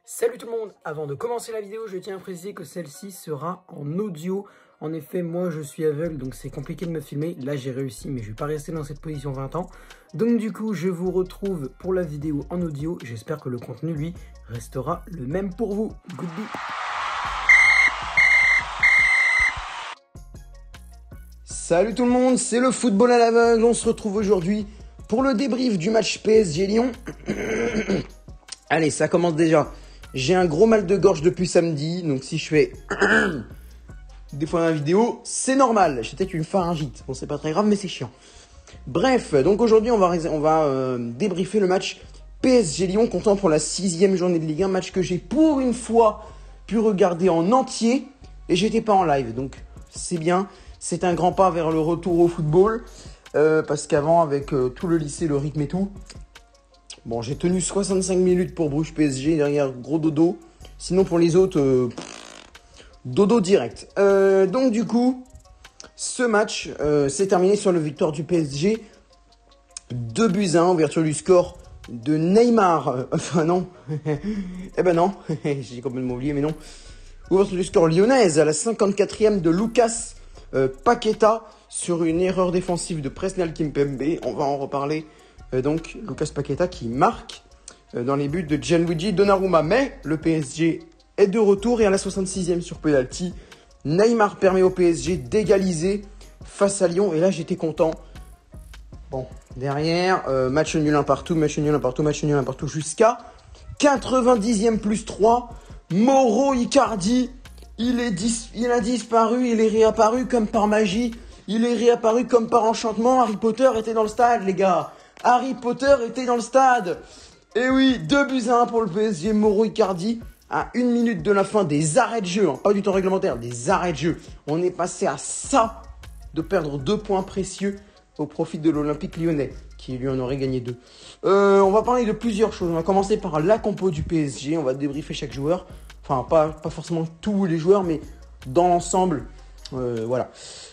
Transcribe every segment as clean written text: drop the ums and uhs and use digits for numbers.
Salut tout le monde, avant de commencer la vidéo, je tiens à préciser que celle-ci sera en audio. En effet, moi je suis aveugle, donc c'est compliqué de me filmer. Là j'ai réussi, mais je vais pas rester dans cette position 20 ans. Donc du coup, je vous retrouve pour la vidéo en audio. J'espère que le contenu, lui, restera le même pour vous. Goodbye. Salut tout le monde, c'est le football à l'aveugle. On se retrouve aujourd'hui pour le débrief du match PSG Lyon. Allez, ça commence déjà. J'ai un gros mal de gorge depuis samedi, donc si je fais des fois dans la vidéo, c'est normal. J'ai peut-être une pharyngite. Bon, c'est pas très grave, mais c'est chiant. Bref, donc aujourd'hui, on va débriefer le match PSG Lyon, comptant pour la 6e journée de Ligue 1, match que j'ai pour une fois pu regarder en entier et j'étais pas en live, donc c'est bien. C'est un grand pas vers le retour au football, parce qu'avant, avec tout le lycée, le rythme et tout, bon, j'ai tenu 65 minutes pour Bruges PSG, derrière gros dodo. Sinon, pour les autres, dodo direct. Donc, du coup, ce match s'est terminé sur la victoire du PSG. 2-1, ouverture du score de Neymar. Enfin, non. Eh ben non, j'ai complètement oublié, mais non. Ouverture du score lyonnaise à la 54e de Lucas Paqueta sur une erreur défensive de Presnel Kimpembe. On va en reparler. Donc, Lucas Paqueta qui marque dans les buts de Gianluigi Donnarumma. Mais le PSG est de retour et à la 66e sur penalty, Neymar permet au PSG d'égaliser face à Lyon. Et là, j'étais content. Bon, derrière, match nul un partout jusqu'à 90e plus 3. Mauro Icardi, il a disparu, il est réapparu comme par magie. Il est réapparu comme par enchantement. Harry Potter était dans le stade, les gars. Harry Potter était dans le stade. Et oui, 2-1 pour le PSG. Mauro Icardi à 1 minute de la fin des arrêts de jeu. Hein, pas du temps réglementaire, des arrêts de jeu. On est passé à ça de perdre 2 points précieux au profit de l'Olympique lyonnais, qui lui en aurait gagné 2. On va parler de plusieurs choses. On va commencer par la compo du PSG. On va débriefer chaque joueur. Enfin, pas forcément tous les joueurs, mais dans l'ensemble, voilà.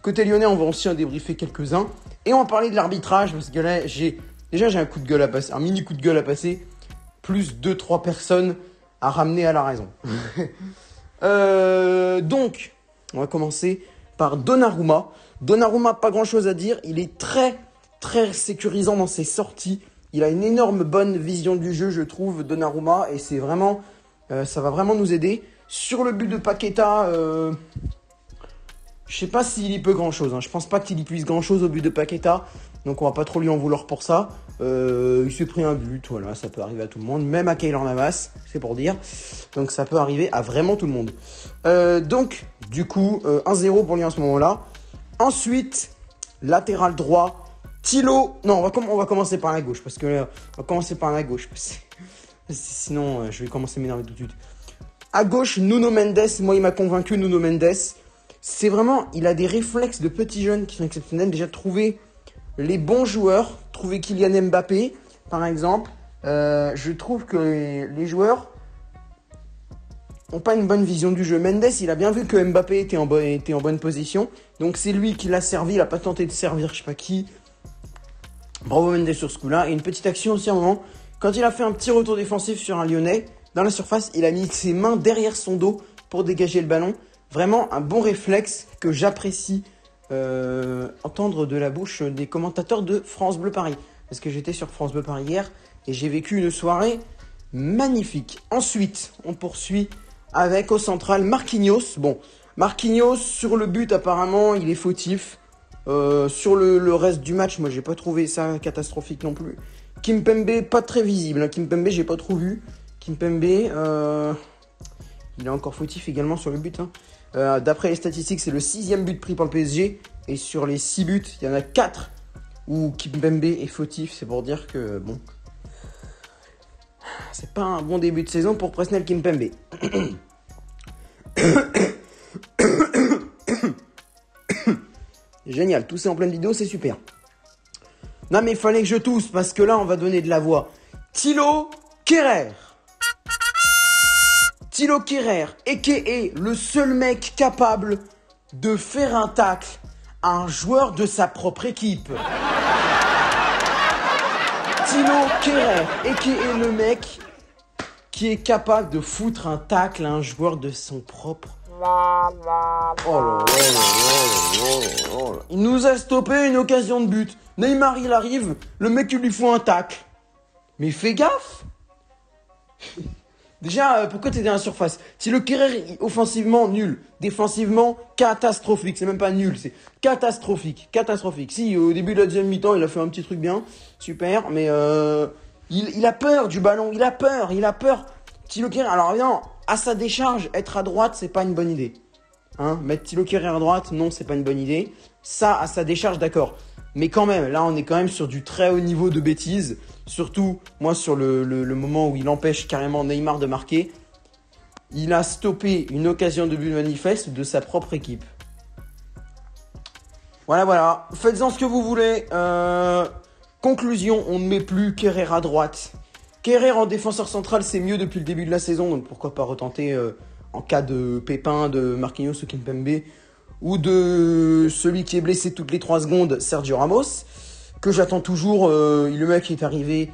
Côté lyonnais, on va aussi en débriefer quelques-uns. Et on va parler de l'arbitrage, parce que là, j'ai un coup de gueule à passer, un mini coup de gueule à passer, plus 2-3 personnes à ramener à la raison. Donc, on va commencer par Donnarumma. Donnarumma, pas grand-chose à dire. Il est très, très sécurisant dans ses sorties. Il a une énorme bonne vision du jeu, je trouve, Donnarumma. Et c'est vraiment, ça va vraiment nous aider. Sur le but de Paqueta, je sais pas s'il y peut grand-chose. Hein. Je pense pas qu'il y puisse grand-chose au but de Paqueta. Donc on va pas trop lui en vouloir pour ça. Il s'est pris un but, voilà, ça peut arriver à tout le monde. Même à Keylor Navas, c'est pour dire. Donc ça peut arriver à vraiment tout le monde. Donc, du coup, 1-0 pour lui en ce moment-là. Ensuite, latéral droit, Thilo. Non, on va commencer par la gauche. Parce que on va commencer par la gauche. Sinon, je vais commencer à m'énerver tout de suite. À gauche, Nuno Mendes. Moi, il m'a convaincu, Nuno Mendes. C'est vraiment, il a des réflexes de petits jeunes qui sont exceptionnels. Déjà, trouver les bons joueurs, trouver Kylian Mbappé, par exemple. Je trouve que les joueurs n'ont pas une bonne vision du jeu. Mendes, il a bien vu que Mbappé était en bonne position. Donc, c'est lui qui l'a servi. Il n'a pas tenté de servir je sais pas qui. Bravo Mendes sur ce coup-là. Et une petite action aussi à un moment. Quand il a fait un petit retour défensif sur un Lyonnais, dans la surface, il a mis ses mains derrière son dos pour dégager le ballon. Vraiment un bon réflexe que j'apprécie entendre de la bouche des commentateurs de France Bleu Paris. Parce que j'étais sur France Bleu Paris hier et j'ai vécu une soirée magnifique. Ensuite, on poursuit avec au central Marquinhos. Bon, Marquinhos sur le but apparemment il est fautif. Sur le reste du match, moi j'ai pas trouvé ça catastrophique non plus. Kimpembe pas très visible. Kimpembe j'ai pas trop vu. Kimpembe il est encore fautif également sur le but. D'après les statistiques, c'est le 6e but pris par le PSG. Et sur les 6 buts, il y en a 4 où Kimpembe est fautif. C'est pour dire que, bon, c'est pas un bon début de saison pour Presnel Kimpembe. Génial, tousser en pleine vidéo, c'est super. Non mais il fallait que je tousse parce que là, on va donner de la voix. Thilo Kehrer. Thilo Kehrer, a.k.a. le seul mec capable de faire un tacle à un joueur de sa propre équipe. Thilo Kehrer, a.k.a. le mec qui est capable de foutre un tacle à un joueur de son propre. Oh là là là là là là. Il nous a stoppé une occasion de but. Neymar, il arrive, le mec, il lui faut un tacle. Mais fais gaffe. Déjà, pourquoi t'es dans la surface? Si le Kerrer, offensivement, nul. Défensivement, catastrophique. C'est même pas nul, c'est catastrophique. Catastrophique. Si, au début de la deuxième mi-temps, il a fait un petit truc bien. Super, mais il a peur du ballon. Il a peur. Thilo Kerrer, alors évidemment, à sa décharge, être à droite, c'est pas une bonne idée. Hein, mettre Thilo Kerrer à droite, non, c'est pas une bonne idée. Ça, à sa décharge, d'accord. Mais quand même, là, on est quand même sur du très haut niveau de bêtises. Surtout, moi, sur le moment où il empêche carrément Neymar de marquer. Il a stoppé une occasion de but manifeste de sa propre équipe. Voilà. Faites-en ce que vous voulez. Conclusion, on ne met plus Kerrer à droite. Kerrer en défenseur central, c'est mieux depuis le début de la saison. Donc pourquoi pas retenter en cas de pépin de Marquinhos ou Kimpembe. Ou de celui qui est blessé toutes les 3 secondes, Sergio Ramos. Que j'attends toujours. Le mec est arrivé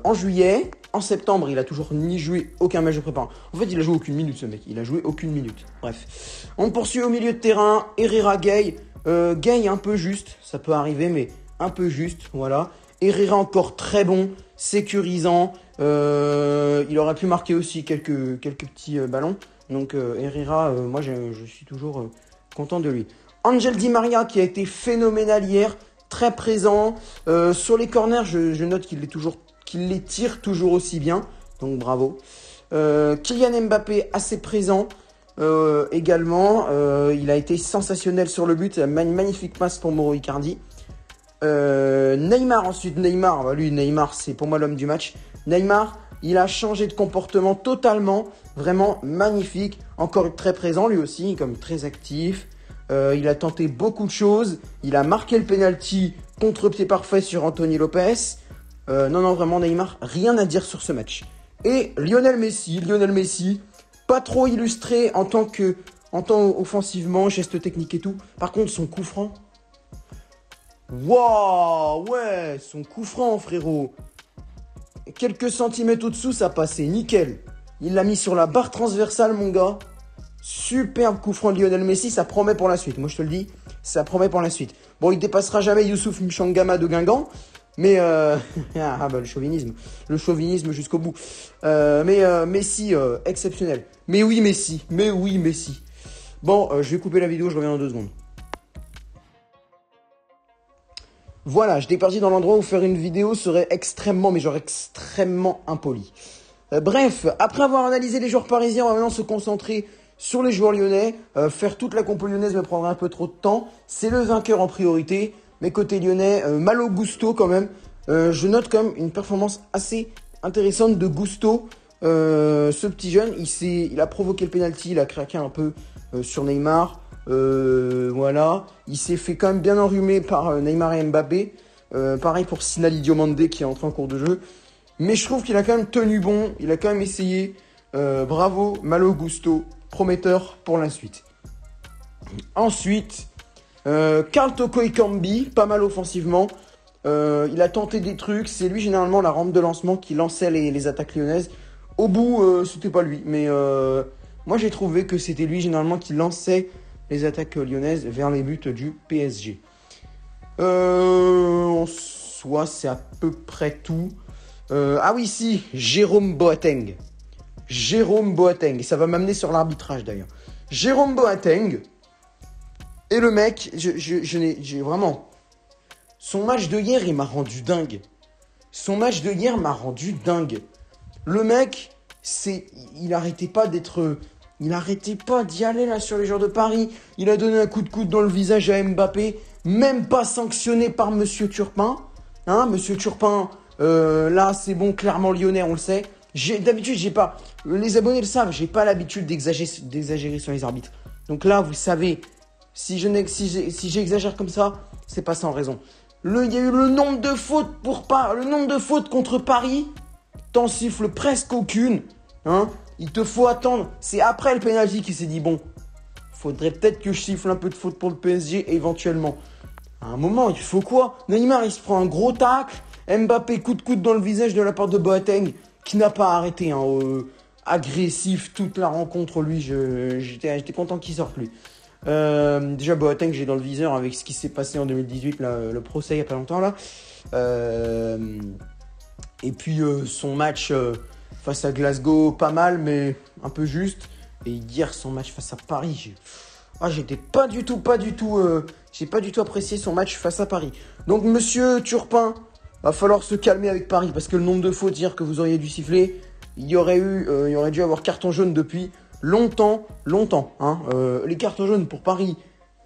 en juillet. En septembre, il a toujours ni joué aucun match de prépa. En fait, il a joué aucune minute, ce mec. Il a joué aucune minute. Bref. On poursuit au milieu de terrain. Herrera, Gay. Gay un peu juste. Ça peut arriver, mais un peu juste. Voilà. Herrera encore très bon. Sécurisant. Il aurait pu marquer aussi quelques petits ballons. Donc, Herrera, moi, je suis toujours content de lui. Angel Di Maria, qui a été phénoménal hier. Très présent. Sur les corners, je note qu'il les tire toujours aussi bien. Donc bravo. Kylian Mbappé, assez présent également. Il a été sensationnel sur le but. Magnifique passe pour Mauro Icardi. Neymar ensuite. Neymar, c'est pour moi l'homme du match. Neymar, il a changé de comportement totalement. Vraiment magnifique. Encore très présent lui aussi, comme très actif. Il a tenté beaucoup de choses. Il a marqué le penalty contre-pied parfait sur Anthony Lopez. Non, vraiment Neymar, rien à dire sur ce match. Et Lionel Messi, pas trop illustré en tant offensivement, gestes techniques et tout. Par contre, son coup franc. Waouh, ouais, son coup franc, frérot. Quelques centimètres au-dessous, ça passait nickel. Il l'a mis sur la barre transversale, mon gars. Superbe coup franc de Lionel Messi, ça promet pour la suite. Moi, je te le dis, ça promet pour la suite. Bon, il dépassera jamais Youssouf Mchangama de Guingamp. Mais le chauvinisme jusqu'au bout. Messi, exceptionnel. Mais oui, Messi. Bon, je vais couper la vidéo, je reviens dans 2 secondes. Voilà, j'étais parti dans l'endroit où faire une vidéo serait extrêmement impoli. Bref, après avoir analysé les joueurs parisiens, on va maintenant se concentrer sur les joueurs lyonnais. Faire toute la compo lyonnaise me prendra un peu trop de temps. C'est le vainqueur en priorité. Mais côté lyonnais, Malo Gusto quand même. Je note quand même une performance assez intéressante de Gusto. Ce petit jeune, il a provoqué le penalty, il a craqué un peu sur Neymar. Voilà. Il s'est fait quand même bien enrhumer par Neymar et Mbappé. Pareil pour Sinali Diomande qui est entré en cours de jeu. Mais je trouve qu'il a quand même tenu bon. Il a quand même essayé. Bravo, Malo Gusto. Prometteur pour la suite. Ensuite, Karl Toko Ekambi, pas mal offensivement. Il a tenté des trucs. C'est lui généralement la rampe de lancement qui lançait les attaques lyonnaises. Au bout, c'était pas lui. Mais moi j'ai trouvé que c'était lui généralement qui lançait les attaques lyonnaises vers les buts du PSG. En soi, c'est à peu près tout. Ah oui, si, Jérôme Boateng. Et ça va m'amener sur l'arbitrage d'ailleurs. Jérôme Boateng. Et le mec, j'ai vraiment... Son match de hier, il m'a rendu dingue. Le mec, il arrêtait pas d'y aller là sur les joueurs de Paris. Il a donné un coup de coude dans le visage à Mbappé. Même pas sanctionné par Monsieur Turpin. Hein, Monsieur Turpin, là c'est bon, clairement lyonnais, on le sait. D'habitude, j'ai pas... Les abonnés le savent, j'ai pas l'habitude d'exagérer sur les arbitres. Donc là, vous savez, si j'exagère comme ça, c'est pas sans raison. Il y a eu le nombre de fautes contre Paris, t'en siffles presque aucune. Hein, il te faut attendre. C'est après le penalty qu'il s'est dit, bon, faudrait peut-être que je siffle un peu de faute pour le PSG éventuellement. À un moment, il faut quoi? Neymar, il se prend un gros tacle. Mbappé, coup de coude dans le visage de la part de Boateng. qui n'a pas arrêté, hein, agressif toute la rencontre. Lui, j'étais content qu'il sorte, lui. Déjà, Boateng, j'ai dans le viseur avec ce qui s'est passé en 2018, là, le procès il n'y a pas longtemps, là. Et puis, son match face à Glasgow, pas mal, mais un peu juste. Et hier, son match face à Paris, j'étais j'ai pas du tout apprécié son match face à Paris. Donc, monsieur Turpin, va falloir se calmer avec Paris, parce que le nombre de fautes hier que vous auriez dû siffler, il y aurait dû avoir carton jaune depuis longtemps. Hein. Les cartons jaunes pour Paris,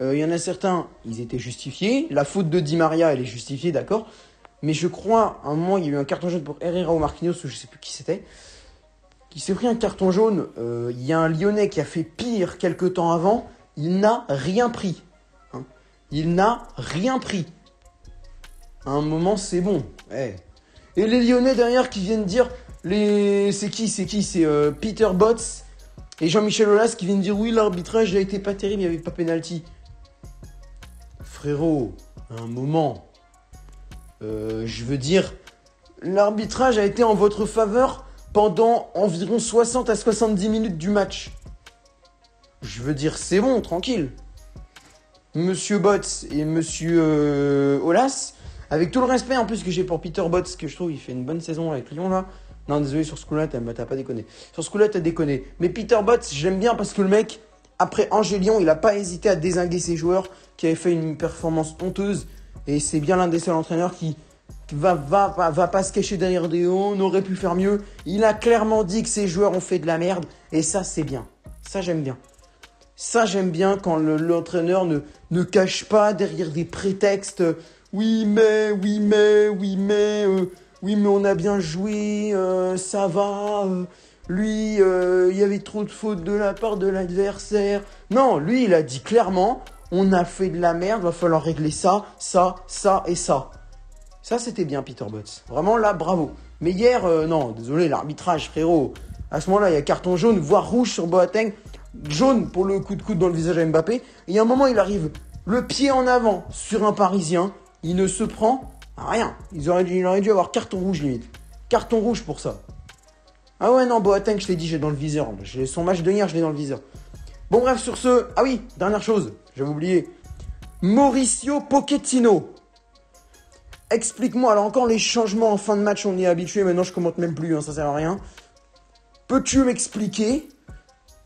il y en a certains, ils étaient justifiés. La faute de Di Maria, elle est justifiée, d'accord. Mais je crois, à un moment, il y a eu un carton jaune pour Herrera ou Marquinhos, ou je sais plus qui c'était, qui s'est pris un carton jaune. Il y a un Lyonnais qui a fait pire quelques temps avant. Il n'a rien pris. Hein. Il n'a rien pris. À un moment, c'est bon. Ouais. Et les Lyonnais derrière qui viennent dire... C'est qui C'est Peter Bosz et Jean-Michel Aulas qui viennent dire oui, l'arbitrage a été pas terrible, il n'y avait pas pénalty. Frérot, à un moment, je veux dire, l'arbitrage a été en votre faveur pendant environ 60 à 70 minutes du match. Je veux dire, c'est bon, tranquille. Monsieur Bosz et monsieur Aulas, avec tout le respect en plus que j'ai pour Peter Bosz, que je trouve il fait une bonne saison avec Lyon là. Non, désolé, sur ce coup-là, t'as pas déconné. Sur ce coup-là, t'as déconné. Mais Peter Bosz, j'aime bien parce que le mec, après Angers-Lyon, il n'a pas hésité à dézinguer ses joueurs, qui avaient fait une performance honteuse. Et c'est bien l'un des seuls entraîneurs qui va pas se cacher derrière des hauts, on aurait pu faire mieux. Il a clairement dit que ses joueurs ont fait de la merde. Et ça, c'est bien. Ça, j'aime bien. Ça, j'aime bien quand l'entraîneur ne cache pas derrière des prétextes. Oui, mais on a bien joué, ça va. Lui, il y avait trop de fautes de la part de l'adversaire. Non, lui, il a dit clairement, on a fait de la merde, va falloir régler ça et ça. Ça, c'était bien, Peter Bosz. Vraiment, là, bravo. Mais hier, non, désolé, l'arbitrage, frérot. À ce moment-là, il y a carton jaune, voire rouge sur Boateng. Jaune pour le coup de coude dans le visage à Mbappé. Et il y a un moment, il arrive le pied en avant sur un Parisien. Il ne se prend rien. Il aurait dû avoir carton rouge limite. Carton rouge pour ça. Ah ouais, non, Boateng, je l'ai dit, j'ai dans le viseur. Son match de hier, je l'ai dans le viseur. Bon, bref, sur ce... Ah oui, dernière chose, j'avais oublié. Mauricio Pochettino. Explique-moi, alors encore les changements en fin de match, on y est habitué. Maintenant, je commente même plus, hein, ça sert à rien. Peux-tu m'expliquer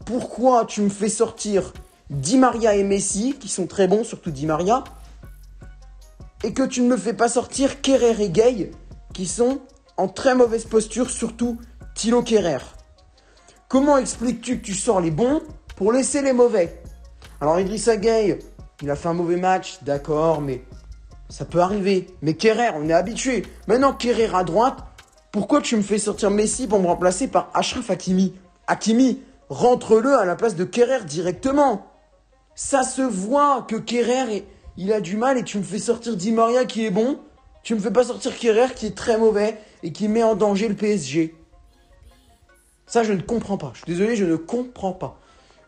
pourquoi tu me fais sortir Di Maria et Messi, qui sont très bons, surtout Di Maria, et que tu ne me fais pas sortir Kerrer et Gueye, qui sont en très mauvaise posture, surtout Thilo Kerrer. Comment expliques-tu que tu sors les bons pour laisser les mauvais? Alors Idrissa Gueye, il a fait un mauvais match, d'accord, mais ça peut arriver. Mais Kerrer, on est habitué. Maintenant, Kerrer à droite, pourquoi tu me fais sortir Messi pour me remplacer par Achraf Hakimi? Hakimi, rentre-le à la place de Kerrer directement. Ça se voit que Kerrer, il a du mal et tu me fais sortir Di Maria qui est bon. Tu me fais pas sortir Kerrer qui est très mauvais et qui met en danger le PSG. Ça, je ne comprends pas. Je suis désolé, je ne comprends pas.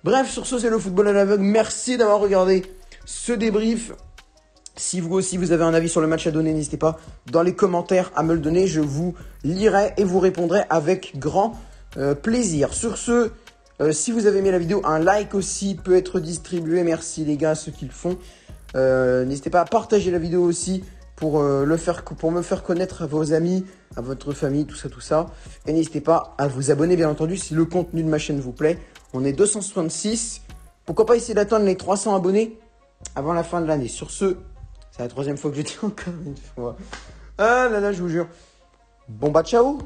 Bref, sur ce, c'est le football à l'aveugle. Merci d'avoir regardé ce débrief. Si vous aussi, vous avez un avis sur le match à donner, n'hésitez pas dans les commentaires à me le donner. Je vous lirai et vous répondrai avec grand plaisir. Sur ce, si vous avez aimé la vidéo, un like aussi peut être distribué. Merci les gars, ceux qui le font. N'hésitez pas à partager la vidéo aussi pour me faire connaître à vos amis, à votre famille, tout ça. Et n'hésitez pas à vous abonner, bien entendu, si le contenu de ma chaîne vous plaît. On est 266. Pourquoi pas essayer d'atteindre les 300 abonnés avant la fin de l'année. Sur ce, c'est la troisième fois que je dis encore une fois. Ah là là, je vous jure. Bon bah ciao.